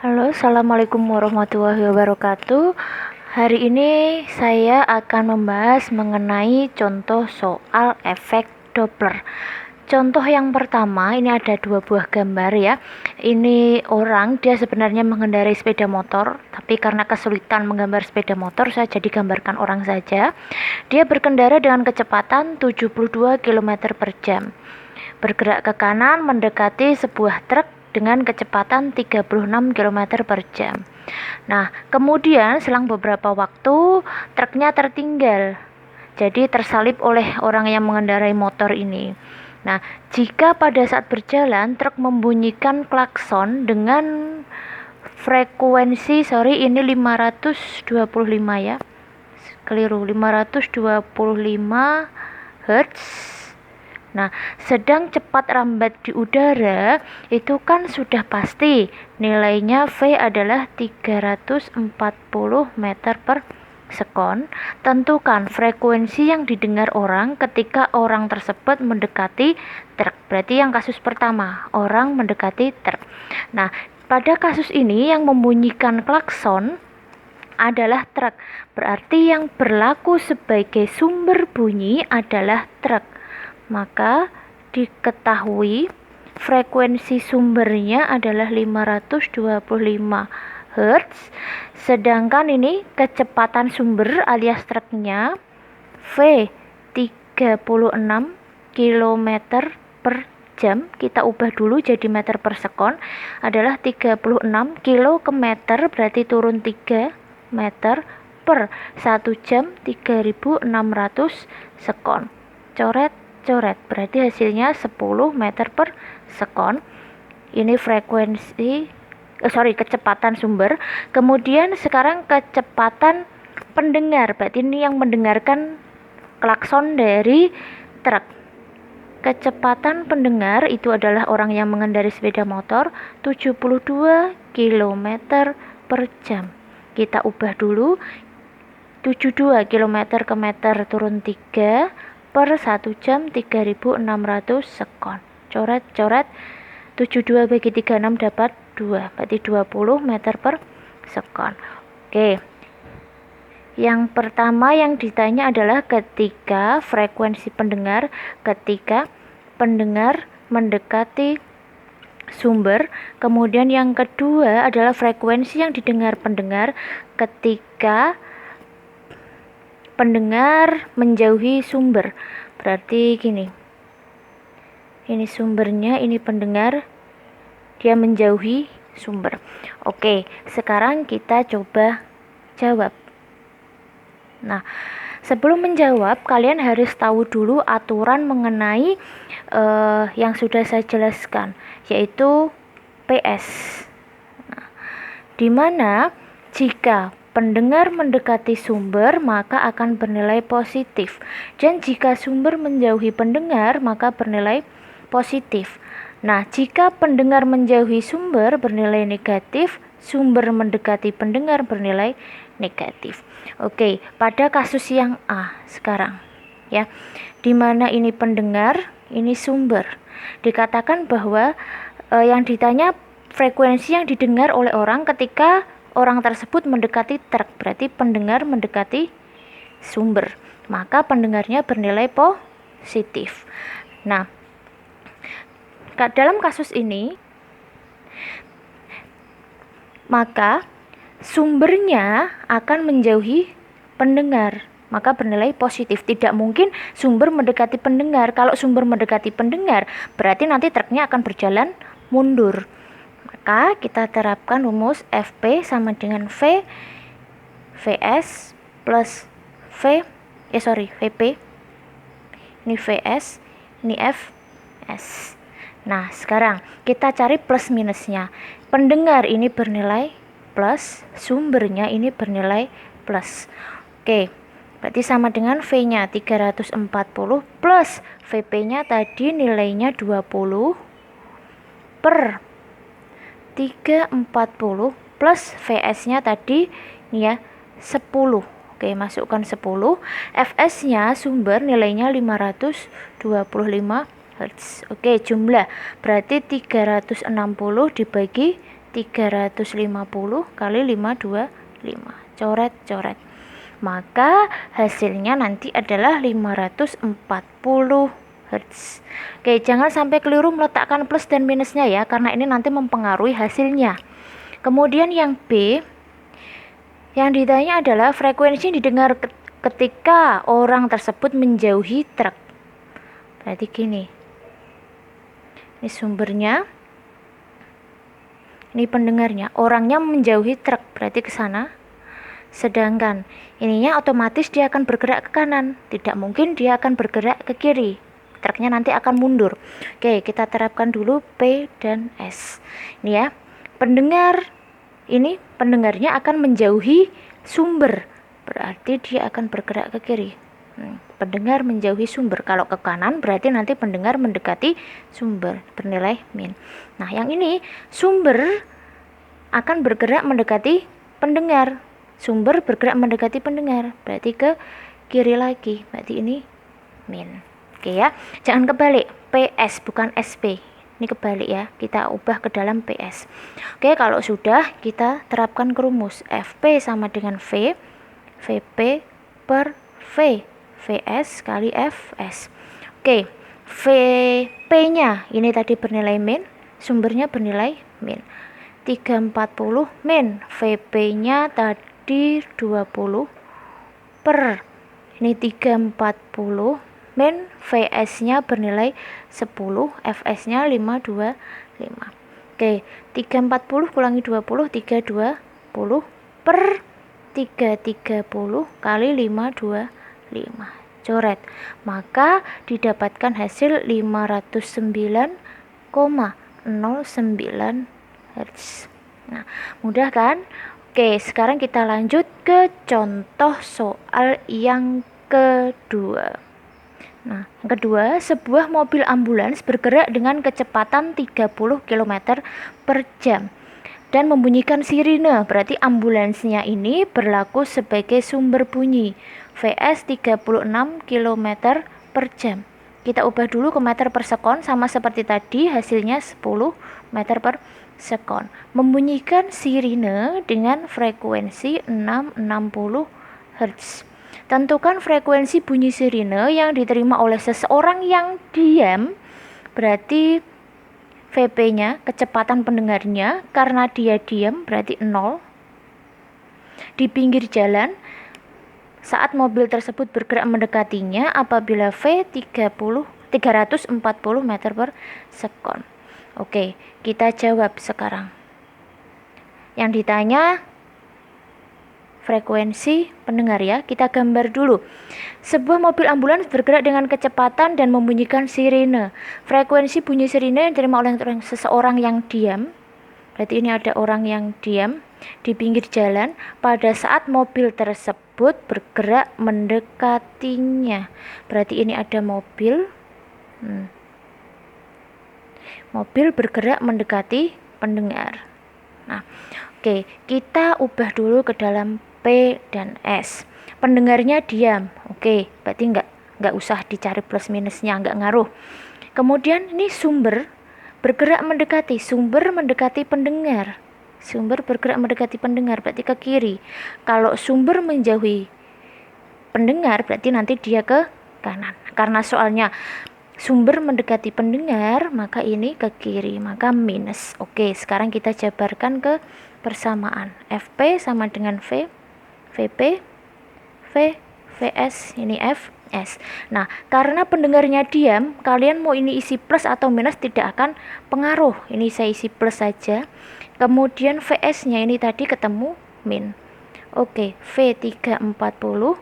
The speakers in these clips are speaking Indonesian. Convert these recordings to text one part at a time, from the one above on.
Halo, assalamualaikum warahmatullahi wabarakatuh. Hari ini saya akan membahas mengenai contoh soal efek Doppler. Contoh yang pertama, ini ada dua buah gambar ya. Ini orang, dia sebenarnya mengendarai sepeda motor, tapi karena kesulitan menggambar sepeda motor, saya jadi gambarkan orang saja. Dia berkendara dengan kecepatan 72 km per jam. Bergerak ke kanan mendekati sebuah truk dengan kecepatan 36 km per jam. Nah, kemudian selang beberapa waktu, truknya tertinggal. Jadi tersalip oleh orang yang mengendarai motor ini. Nah, jika pada saat berjalan, truk membunyikan klakson dengan frekuensi, ini 525 ya. Keliru, 525 Hz. Nah, sedang cepat rambat di udara, itu kan sudah pasti nilainya V adalah 340 meter per sekon. Tentukan frekuensi yang didengar orang ketika orang tersebut mendekati truk. Berarti yang kasus pertama, orang mendekati truk. Nah, pada kasus ini yang membunyikan klakson adalah truk. Berarti yang berlaku sebagai sumber bunyi adalah truk. Maka diketahui frekuensi sumbernya adalah 525 Hz, sedangkan ini kecepatan sumber alias truknya V 36 km per jam. Kita ubah dulu jadi meter per sekon, adalah 36 kilo ke meter, berarti turun 3 meter per 1 jam 3600 sekon. Coret, berarti hasilnya 10 meter per sekon. Ini kecepatan sumber. Kemudian sekarang kecepatan pendengar, berarti ini yang mendengarkan klakson dari truk. Kecepatan pendengar itu adalah orang yang mengendarai sepeda motor 72 km per jam. Kita ubah dulu, 72 km ke meter turun 3 per 1 jam 3600 sekon. Coret, 72 bagi 36 dapat 2, berarti 20 meter per sekon. Oke. Yang pertama yang ditanya adalah ketika frekuensi pendengar ketika pendengar mendekati sumber. Kemudian yang kedua adalah frekuensi yang didengar pendengar ketika pendengar menjauhi sumber. Berarti gini, ini sumbernya, ini pendengar, dia menjauhi sumber. Oke, sekarang kita coba jawab. Nah, sebelum menjawab, kalian harus tahu dulu aturan mengenai yang sudah saya jelaskan, yaitu PS. Nah, dimana jika pendengar mendekati sumber maka akan bernilai positif, dan jika sumber menjauhi pendengar maka bernilai positif. Nah, jika pendengar menjauhi sumber bernilai negatif, sumber mendekati pendengar bernilai negatif. Oke, pada kasus yang A sekarang ya, dimana ini pendengar, ini sumber. Dikatakan bahwa yang ditanya frekuensi yang didengar oleh orang ketika orang tersebut mendekati truk, berarti pendengar mendekati sumber, maka pendengarnya bernilai positif. Nah, dalam kasus ini maka sumbernya akan menjauhi pendengar, maka bernilai positif. Tidak mungkin sumber mendekati pendengar. Kalau sumber mendekati pendengar, berarti nanti truknya akan berjalan mundur. Maka kita terapkan rumus FP sama dengan VS plus VP. Ini VS, ini FS. Nah, sekarang kita cari plus minusnya. Pendengar ini bernilai plus, sumbernya ini bernilai plus. Oke, berarti sama dengan V-nya 340 plus VP-nya tadi nilainya 20 per 340 plus VS-nya tadi ini ya 10. Oke, masukkan 10. FS-nya sumber nilainya 525 Hz. Oke, jumlah berarti 360 dibagi 350 kali 525. Coret-coret. Maka hasilnya nanti adalah 540 Hz. Oke, jangan sampai keliru meletakkan plus dan minusnya ya, karena ini nanti mempengaruhi hasilnya. Kemudian yang B, yang ditanya adalah frekuensi didengar ketika orang tersebut menjauhi truk. Berarti gini, ini sumbernya, ini pendengarnya, orangnya menjauhi truk, berarti ke sana. Sedangkan ininya otomatis dia akan bergerak ke kanan, tidak mungkin dia akan bergerak ke kiri, truknya nanti akan mundur. Oke, kita terapkan dulu P dan S. Ini ya, pendengarnya akan menjauhi sumber, berarti dia akan bergerak ke kiri. Pendengar menjauhi sumber, kalau ke kanan berarti nanti pendengar mendekati sumber, bernilai min. Nah, yang ini sumber akan bergerak mendekati pendengar, sumber bergerak mendekati pendengar, berarti ke kiri lagi, berarti ini min. Oke ya, jangan kebalik, PS bukan SP, ini kebalik ya, kita ubah ke dalam PS. Oke, kalau sudah, kita terapkan ke rumus. FP sama dengan V, VP per V, VS kali FS. Oke, VP nya ini tadi bernilai min, sumbernya bernilai min, 340 min, VP nya tadi 20 per ini 340 min, VS nya bernilai 10, FS nya 525. Oke, 340 kurangi 20, 320 per 330 kali 525. Coret. Maka didapatkan hasil 509,09 Hz. Nah, mudah kan? Oke, sekarang kita lanjut ke contoh soal yang kedua. Nah, yang kedua, sebuah mobil ambulans bergerak dengan kecepatan 30 km per jam dan membunyikan sirine. Berarti ambulansnya ini berlaku sebagai sumber bunyi. VS 36 km per jam. Kita ubah dulu ke meter per sekon, sama seperti tadi, hasilnya 10 meter per sekon. Membunyikan sirine dengan frekuensi 660 Hz. Tentukan frekuensi bunyi sirine yang diterima oleh seseorang yang diam, berarti VP-nya, kecepatan pendengarnya, karena dia diam berarti 0. Di pinggir jalan, saat mobil tersebut bergerak mendekatinya apabila V 340 meter per sekon. Oke, kita jawab sekarang. Yang ditanya frekuensi pendengar ya, kita gambar dulu. Sebuah mobil ambulans bergerak dengan kecepatan dan membunyikan sirine. Frekuensi bunyi sirine yang diterima oleh seseorang yang diam, berarti ini ada orang yang diam di pinggir jalan pada saat mobil tersebut bergerak mendekatinya. Berarti ini ada mobil, mobil bergerak mendekati pendengar. Nah, oke, kita ubah dulu ke dalam P dan S. Pendengarnya diam, oke, berarti nggak usah dicari plus minusnya, nggak ngaruh. Kemudian ini sumber bergerak mendekati, sumber mendekati pendengar, sumber bergerak mendekati pendengar, berarti ke kiri. Kalau sumber menjauhi pendengar, berarti nanti dia ke kanan. Karena soalnya sumber mendekati pendengar, maka ini ke kiri, maka minus. Oke, sekarang kita jabarkan ke persamaan. FP sama dengan V, VP, V, VS, ini FS. Nah, karena pendengarnya diam, kalian mau ini isi plus atau minus tidak akan pengaruh. Ini saya isi plus saja. Kemudian VS-nya ini tadi ketemu min. Oke, V340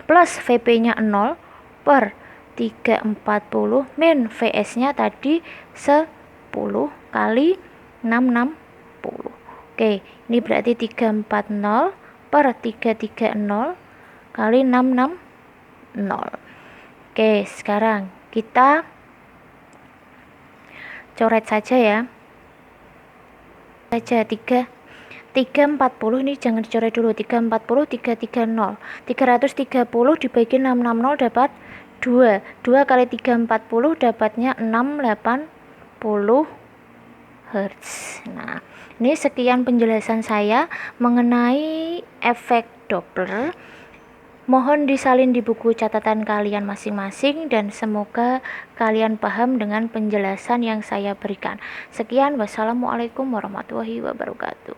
plus VP-nya 0 per 340 min VS-nya tadi 10 kali 660. Oke, ini berarti 340 per 330 kali 660. Oke, sekarang kita coret saja ya. 340 ini jangan dicoret dulu. 340 330. 330 dibagi 660 dapat 2 kali 340 dapatnya 680 Hz. Nah, ini sekian penjelasan saya mengenai efek Doppler. Mohon disalin di buku catatan kalian masing-masing dan semoga kalian paham dengan penjelasan yang saya berikan. Sekian, wassalamualaikum warahmatullahi wabarakatuh.